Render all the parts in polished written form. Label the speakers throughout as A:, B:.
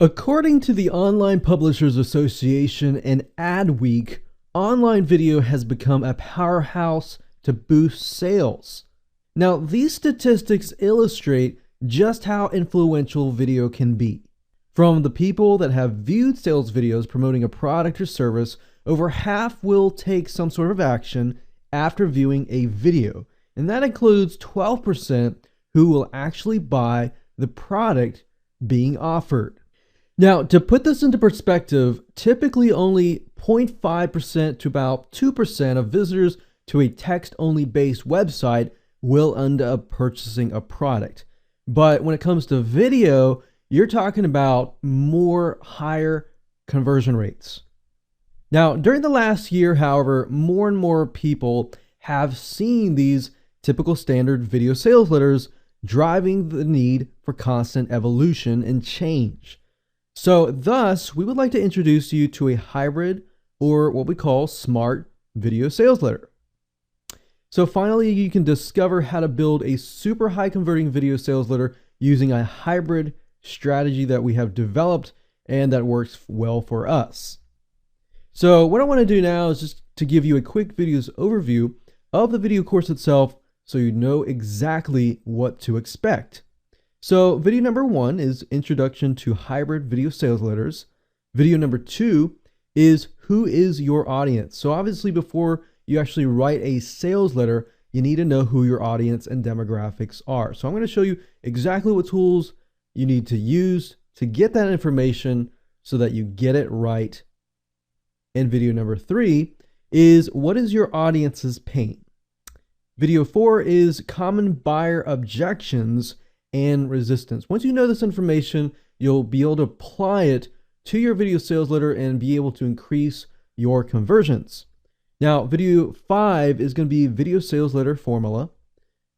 A: According to the Online Publishers Association and Adweek, online video has become a powerhouse to boost sales. Now, these statistics illustrate just how influential video can be. From the people that have viewed sales videos promoting a product or service, over half will take some sort of action after viewing a video, and that includes 12% who will actually buy the product being offered. Now, to put this into perspective, typically only 0.5% to about 2% of visitors to a text-only based website will end up purchasing a product. But when it comes to video, you're talking about higher conversion rates. Now, during the last year, however, more and more people have seen these typical standard video sales letters driving the need for constant evolution and change. So thus, we would like to introduce you to a hybrid, or what we call smart video sales letter. So finally, you can discover how to build a super high converting video sales letter using a hybrid strategy that we have developed and that works well for us. So what I want to do now is just to give you a quick video's overview of the video course itself so you know exactly what to expect. So video number 1 is Introduction to Hybrid Video Sales Letters. Video number 2 is Who is your audience? So obviously before you actually write a sales letter, you need to know who your audience and demographics are. So I'm going to show you exactly what tools you need to use to get that information so that you get it right. And video number 3 is What is your audience's pain? Video 4 is Common Buyer Objections and Resistance. Once you know this information, you'll be able to apply it to your video sales letter and be able to increase your conversions. Now, video 5 is going to be Video Sales Letter Formula.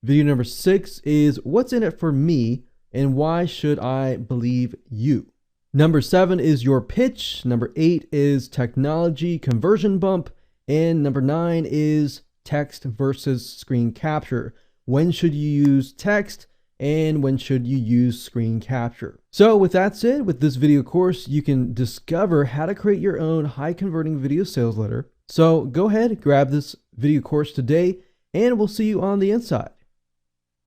A: Video number 6 is What's in it for me and why should I believe you? Number 7 is Your Pitch. Number 8 is Technology Conversion Bump. And number 9 is Text versus Screen Capture. When should you use text and when should you use screen capture? So with that said, with this video course, you can discover how to create your own high converting video sales letter. So go ahead, grab this video course today, and we'll see you on the inside.